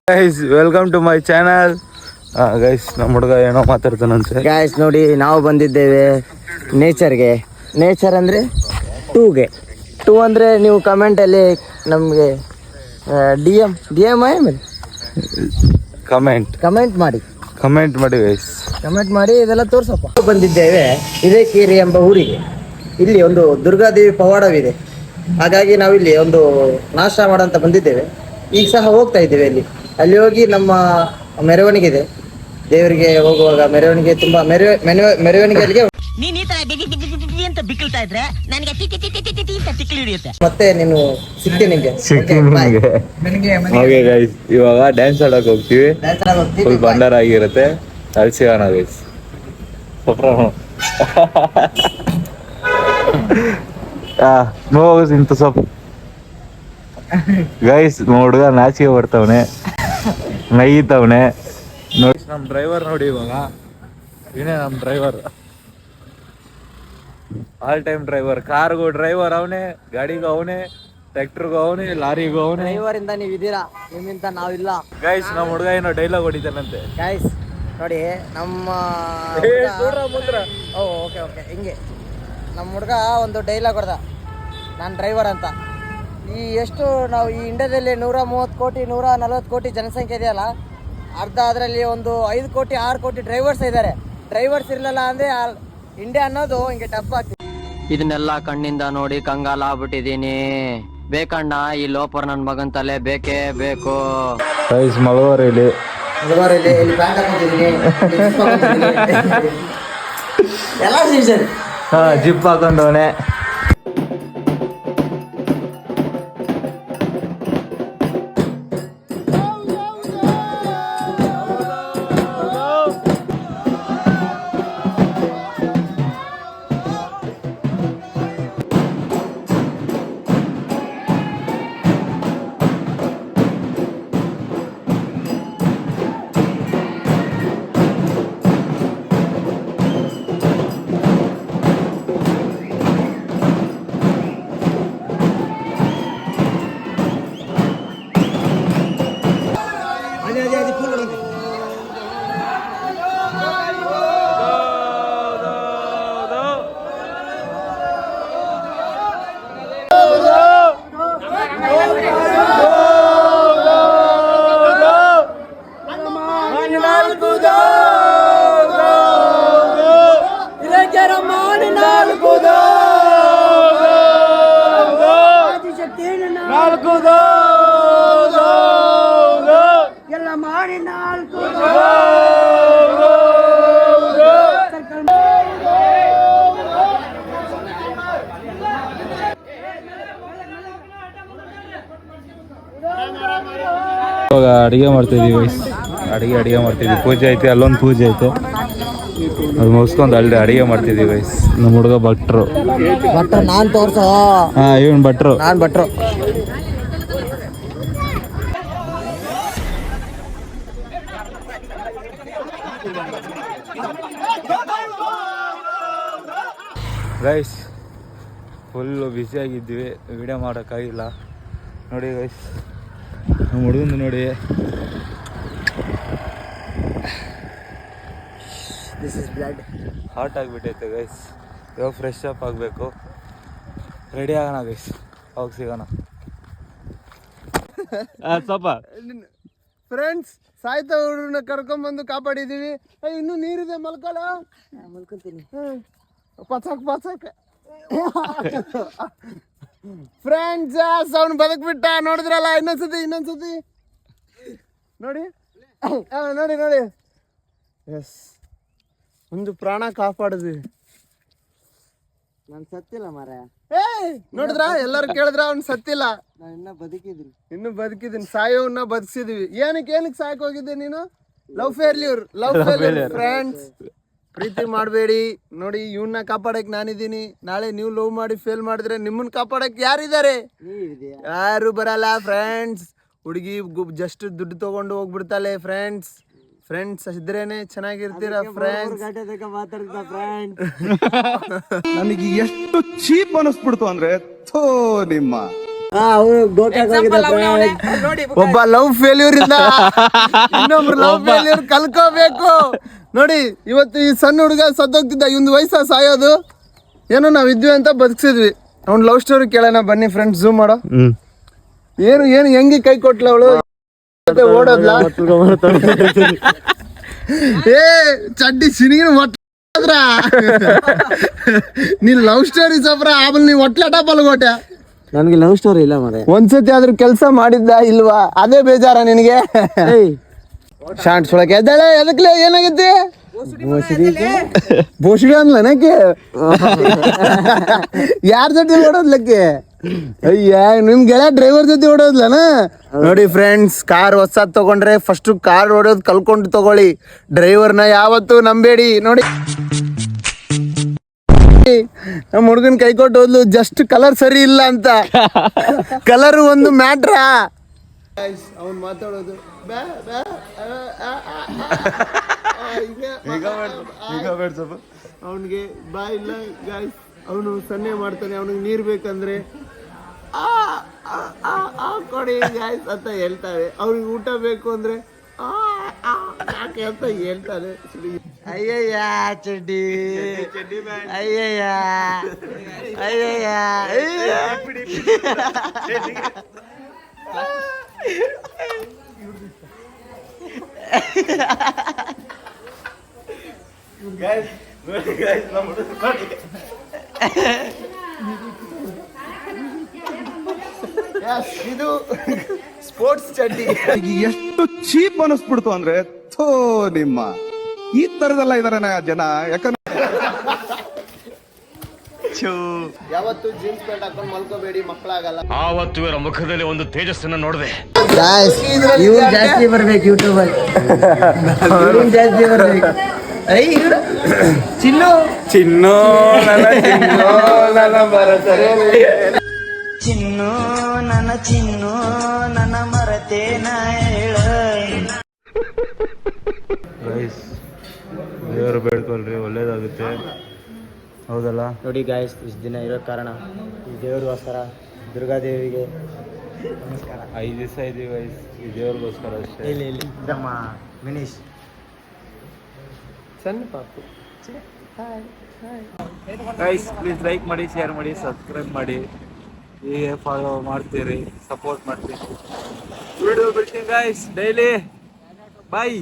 Guys welcome to my channel. Guys ನಮ್ಮ ಹುಡುಗ ಏನೋ ಮಾತಾಡ್ತಾನಂತೆ. ಗೈಸ್ ನೋಡಿ, ನಾವು ಬಂದಿದ್ದೇವೆ ನೇಚರ್ಗೆ. ನೇಚರ್ ಅಂದರೆ ಟೂ ಅಂದರೆ ನೀವು ಕಮೆಂಟಲ್ಲಿ ನಮಗೆ ಡಿ ಎಮ್ ಕಮೆಂಟ್ ಮಾಡಿ ಗೈಸ್. ಕಮೆಂಟ್ ಮಾಡಿ ಇದೆಲ್ಲ ತೋರ್ಸಪ್ಪ. ಬಂದಿದ್ದೇವೆ ಹಿರೇಕೇರಿ ಎಂಬ ಊರಿಗೆ. ಇಲ್ಲಿ ಒಂದು ದುರ್ಗಾದೇವಿ ಪವಾಡವಿದೆ. ಹಾಗಾಗಿ ನಾವಿಲ್ಲಿ ಒಂದು ನಾಷ್ಟ ಮಾಡಂತ ಬಂದಿದ್ದೇವೆ. ಈಗ ಸಹ ಹೋಗ್ತಾ ಇದ್ದೇವೆ ಅಲ್ಲಿ ಹೋಗಿ ನಮ್ಮ ಮೆರವಣಿಗೆ ಇದೆ. ದೇವರಿಗೆ ಹೋಗುವಾಗ ಮೆರವಣಿಗೆ ತುಂಬಾ ಮೆರವಣಿಗೆಗೆ ಅಂತ ಬಿಕ್ಕಳ್ತಾ ಇದ್ರೆ ನನಗೆ ತಿಕ್ಕಲಿ ಹಿಡಿಯುತ್ತೆ. ಮತ್ತೆ ನೀನು ಸಿಗ್ತೀನಿ ಓಕೆ ಗೈಸ್, ಇವಾಗ ಡ್ಯಾನ್ಸ್ ಆಡಕ್ ಹೋಗ್ತೀವಿ. ಫುಲ್ ಬಂಡಾರ ಆಗಿರುತ್ತೆ. ಅಲ್ಲಿ ಸಿಗೋಣ ಗೈಸ್. ಇಂತ ಸ್ವಲ್ಪ ಗೈಸ್ ಹುಡುಗ ನಾಚಿಗೆ ಬರ್ತವನೆ, ನೈತವನೆ ನೋಡಿ. ನಮ್ ಡ್ರೈವರ್ ನೋಡಿ, ಇವಾಗ ಇವನೇ ನಮ್ ಡ್ರೈವರ್, ಆಲ್ ಟೈಮ್ ಡ್ರೈವರ್. ಕಾರ್ಗೂ ಡ್ರೈವರ್ ಅವನೇ, ಗಾಡಿಗೂ ಅವನೇ, ಟ್ರ್ಯಾಕ್ಟರ್ಗೂ ಅವನೇ, ಲಾರಿಗೂ ಅವನೇ. ಡ್ರೈವರ್ ಇಂದ ನೀವು ಇದೀರಾ, ನಿಮ್ಮಿಂದ ನಾವಿಲ್ಲ. ಗೈಸ್ ನಮ್ ಹುಡುಗ ಏನೋ ಡೈಲಾಗ್ ಹೊಡಿತಾನಂತೆ. ಗೈಸ್ ನೋಡಿ, ನಮ್ಮ ಓಕೆ ಹಿಂಗೆ ನಮ್ಮ ಹುಡುಗ ಒಂದು ಡೈಲಾಗ್ ಹೊಡೆದ, ನಾನು ಡ್ರೈವರ್ ಅಂತ. ನಾವು ಈ ಇಂಡಿಯಾದಲ್ಲಿ 130 ಕೋಟಿ 140 ಕೋಟಿ ಜನಸಂಖ್ಯೆ ಇದೆಯಲ್ಲ, ಅರ್ಧ ಅದರಲ್ಲಿ ಒಂದು 5 ಕೋಟಿ 6 ಕೋಟಿ ಡ್ರೈವರ್ಸ್ ಇದ್ದಾರೆ. ಡ್ರೈವರ್ಸ್ ಇರಲಿಲ್ಲ ಅಂದರೆ ಇಂಡಿಯಾ ಅನ್ನೋದು ಹಿಂಗೆ ಟಪ್ ಆಗ್ತದೆ. ಇದನ್ನೆಲ್ಲ ಕಣ್ಣಿಂದ ನೋಡಿ ಕಂಗಾಲ ಆಗ್ಬಿಟ್ಟಿದೀನಿ. ಬೇಕಣ್ಣ ಈ ಲೋಪರ್ ನನ್ನ ಮಗನ್ ತಲೆ ಬೇಕೇ ಬೇಕು. ಮಳವರಲ್ಲಿ ಜಿಪ್ ಹಾಕೊಂಡವನೆ. ಇವಾಗ ಅಡಿಗೆ ಮಾಡ್ತಿದ್ದೀವಿ. ಅಡಿಗೆ ಮಾಡ್ತಿದ್ವಿ. ಪೂಜೆ ಐತೆ, ಅಲ್ಲೊಂದು ಪೂಜೆ ಐತೆ, ಅದು ಮುಗಿಸ್ಕೊಂಡು ಅಲ್ಲಿ ಅಡಿಗೆ ಮಾಡ್ತಿದ್ದೀವಿ ಗೈಸ್. ನಮ್ಮ ಹುಡುಗ ಭಟ್ರು. ನಾನ್ ತೋರ್ಸೋ. ಇವನ್ ಭಟ್ರು. ನಾನ್ ಭಟ್ರು. ಗೈಸ್ ಫುಲ್ಲು ಬ್ಯುಸಿಯಾಗಿದ್ವಿ, ವಿಡಿಯೋ ಮಾಡೋಕ್ಕಾಗಿಲ್ಲ. ನೋಡಿ ಗೈಸ್, ನಮ್ಮ ಹುಡುಗಂದು ನೋಡಿ. ಹಾಟ್ ಆಗಿಬಿಟ್ಟೈತೆ ಗೈಸ್. ಇವಾಗ ಫ್ರೆಶ್ ಅಪ್ ಆಗಬೇಕು, ರೆಡಿ ಆಗೋಣ ಗೈಸ್. ಅವಾಗ ಸಿಗೋಣ. ಸ್ವಲ್ಪ ಫ್ರೆಂಡ್ಸ್, ಸಾಯ್ತ ಹುಡುಗರನ್ನ ಕರ್ಕೊಂಡ್ಬಂದು ಕಾಪಾಡಿದೀವಿ. ಇನ್ನೂ ನೀರಿದೆ, ಮಲ್ಕೊತೀನಿ. ಪಚಕ್ ಫ್ರೆಂಡ್ಸ್, ಅವ್ನು ಬದುಕ್ಬಿಟ್ಟ. ನೋಡಿದ್ರಲ್ಲ, ಇನ್ನೊಂದ್ಸತಿ ನೋಡಿ. ಎಸ್, ಒಂದು ಪ್ರಾಣ ಕಾಪಾಡಿದ್ವಿ. ನಾನು ಸತ್ತಿಲ್ಲ ಮಾರ. ನೋಡಿದ್ರ, ಎಲ್ಲರೂ ಕೇಳಿದ್ರ ಅವ್ನು ಸತ್ತಿಲ್ಲ. ನಾನು ಇನ್ನು ಬದುಕಿದ್ದೀನಿ. ಸಾಯೋನ್ನ ಬದುಕಿಸಿದೀವಿ. ಏನಕ್ಕೆ ಸಾಯಕ್ ಹೋಗಿದ್ದೆ ನೀನು? Love failure friends. ಪ್ರೀತಿ ಮಾಡಬೇಡಿ. ನೋಡಿ, ಇವನ್ನ ಕಾಪಾಡಕ್ ನಾನಿದ್ದೀನಿ. ನಾಳೆ ನೀವು ಲವ್ ಮಾಡಿ ಫೇಲ್ ಮಾಡಿದ್ರೆ ನಿಮ್ಮನ್ನ ಕಾಪಾಡಕ್ ಯಾರಿದ್ದಾರೆ? ಯಾರು ಬರಲ್ಲ ಫ್ರೆಂಡ್ಸ್. ಹುಡುಗಿ ಜಸ್ಟ್ ದುಡ್ಡು ತಗೊಂಡು ಹೋಗ್ಬಿಡ್ತಾಳೆ ಫ್ರೆಂಡ್ಸ್. ಇದ್ರೇನೆ ಚೆನ್ನಾಗಿರ್ತೀರಾ ಫ್ರೆಂಡ್ಸ್. ನನಗೆ ಎಷ್ಟು ಚೀಪ್ ಅನಿಸ್ಬಿಡ್ತು ಅಂದ್ರೆ, ಥೋ ನಿಮ್ಮ ಒಬ್ಬ ಲವ್ ಫೇಲ್ಯೂರ್ ಇಂದ ಇನ್ನೊಬ್ರು ಲವ್ ಫೇಲ್ಯೂರ್ ಕಲ್ಕೋಬೇಕು ನೋಡಿ. ಇವತ್ತು ಈ ಸಣ್ಣ ಹುಡುಗ ಸತ್ತೋಗ್ತಿದ್ದ, ಇವಂದು ವಯಸ್ಸ ಸಾಯೋದು, ಏನೋ ನಾವ್ ಇದ್ವಿ ಅಂತ ಬದುಕ್ಸಿದ್ವಿ. ಅವ್ನ್ ಲವ್ ಸ್ಟೋರಿ ಕೇಳೋಣ ಬನ್ನಿ ಫ್ರೆಂಡ್ಸ್, ಝೂಮ್ ಮಾಡೋ. ಏನು ಏನು ಹೆಂಗೆ ಕೈ ಕೊಟ್ಲ ಅವಳು, ಓಡೋದ್ಲ ಏ ಚಡ್ಡಿ ಸಿನಿಗಿನ ಒಟ್ಟ ನೀನ್ ಲವ್ ಸ್ಟೋರಿ ಸಪ್ರ ಆಮೇಲೆ ನೀವ್ ಒಟ್ಲಾಟ ಪಲ್ಗೋಟೆ. ನನ್ಗೆ ಲವ್ ಸ್ಟೋರಿ ಇಲ್ಲ ಮರೆ. ಒಂದ್ಸತಿ ಆದ್ರೂ ಕೆಲಸ ಮಾಡಿದ್ದ ಇಲ್ವಾ, ಅದೇ ಬೇಜಾರ ನಿನಗೆ? ಶಾಂಟ್ ಸುಳಕ್ಕೆ ಎದ್ದಾಳೆ, ಎದಕ್ಲೆ ಏನಾಗೈತಿ? ಬೋಸಿಗೆ ಅನ್ಲನಕ್ಕೆ ಯಾರ ಜೊತೆ ಓಡೋದ್ಲಕ್ಕೆ? ಅಯ್ಯ ನಿಮ್ ಗೆಳೆಯ ಡ್ರೈವರ್ ಜೊತೆ ಓಡೋದ್ಲನ? ನೋಡಿ ಫ್ರೆಂಡ್ಸ್, ಕಾರ್ ಹೊಸದ್ ತಗೊಂಡ್ರೆ ಫಸ್ಟ್ ಕಾರ್ ಓಡೋದ್ ಕಲ್ಕೊಂಡು ತಗೊಳ್ಳಿ, ಡ್ರೈವರ್ನ ಯಾವತ್ತೂ ನಂಬೇಡಿ. ನೋಡಿ ನಮ್ಮ ಹುಡುಗನ್ ಕೈ ಕೊಟ್ಟು ಹೋದ್ಲು, ಜಸ್ಟ್ ಕಲರ್ ಸರಿ ಇಲ್ಲ ಅಂತ. ಕಲರ್ ಒಂದು ಮ್ಯಾಟ್ರ. ಅವ್ನು ಮಾತಾಡೋದು ಅವನಿಗೆ ಬಾ ಇಲ್ಲ ಗಾಯ್ಸ್, ಅವನು ಸನ್ನೆ ಮಾಡ್ತಾನೆ. ಅವನಿಗೆ ನೀರ್ ಬೇಕಂದ್ರೆ ಕೊಡಿ ಗಾಯ್ಸ್ ಅಂತ ಹೇಳ್ತಾರೆ. ಅವ್ನಿಗೆ ಊಟ ಬೇಕು ಅಂದ್ರೆ ಯಾಕೆ ಅಂತ ಹೇಳ್ತಾನೆ. ಅಯ್ಯಯ್ಯ ಚಡ್ಡಿ, ಅಯ್ಯಯ್ಯ ಅಯ್ಯಯ್ಯ ಇದು ಸ್ಪೋರ್ಟ್ಸ್ ಚಡ್ಡಿ. ಎಷ್ಟು ಚೀಪ್ ಅನಿಸ್ಬಿಡ್ತು ಅಂದ್ರೆ, ಥೋ ನಿಮ್ಮ ಈ ತರದೆಲ್ಲ ಇದಾರೆ ಜನ. ಯಾಕಂದ್ರೆ ಯಾವತ್ತು ಜೀನ್ಸ್ ಪ್ಯಾಂಟ್ ಹಾಕೊಂಡು ಮಲ್ಕೋಬೇಡಿ, ಮಕ್ಕಳಾಗಲ್ಲ. ಆವತ್ತು ಇವರ ಮುಖದಲ್ಲಿ ಒಂದು ತೇಜಸ್ಸನ್ನ ನೋಡಿದೆ. ಇವ್ರು ಜಾಸ್ತಿ ಬರ್ಬೇಕು ಯೂಟ್ಯೂಬ್ ಅಲ್ಲಿ, ಜಾಸ್ತಿ ಬರ್ಬೇಕು. ಚಿನ್ನು ಚಿನ್ನು ನನ್ನ ಬರತಾರೆ. ಚಿನ್ನು ನನ್ನ ಚಿನ್ನು ನನ್ನ ಮರತೇನ ಹೇಳ. ದೇವರು ಬೇಡ್ಕೊಳ್ರಿ, ಒಳ್ಳೇದಾಗುತ್ತೆ. ಹೌದಲ್ಲ? ನೋಡಿ ಗಾಯ್ಸ್, ಇಷ್ಟು ದಿನ ಇರೋ ಕಾರಣ ಈ ದೇವ್ರಿಗೋಸ್ಕರ, ದುರ್ಗಾದೇವಿಗೆ ನಮಸ್ಕಾರ. 5 ದಿವಸ ಇದೀವಿ ಗೈಸ್, ಈ ದೇವ್ರಿಗೋಸ್ಕರ ಅಷ್ಟೇ. ಇಲ್ಲಿ ನಮ್ಮ ವಿನೀಶ್ ಸಣ್ಣ ಪಾಪು. ಗೈಸ್ ಪ್ಲೀಸ್ ಲೈಕ್ ಮಾಡಿ, ಶೇರ್ ಮಾಡಿ, ಸಬ್ಸ್ಕ್ರೈಬ್ ಮಾಡಿ. ಹೀಗೆ ಫಾಲೋ ಮಾಡ್ತೀರಿ, ಸಪೋರ್ಟ್ ಮಾಡ್ತೀರಿ. ವಿಡಿಯೋ ಬಿಡ್ತೀನಿ ಗೈಸ್ ಡೈಲಿ. ಬಾಯ್.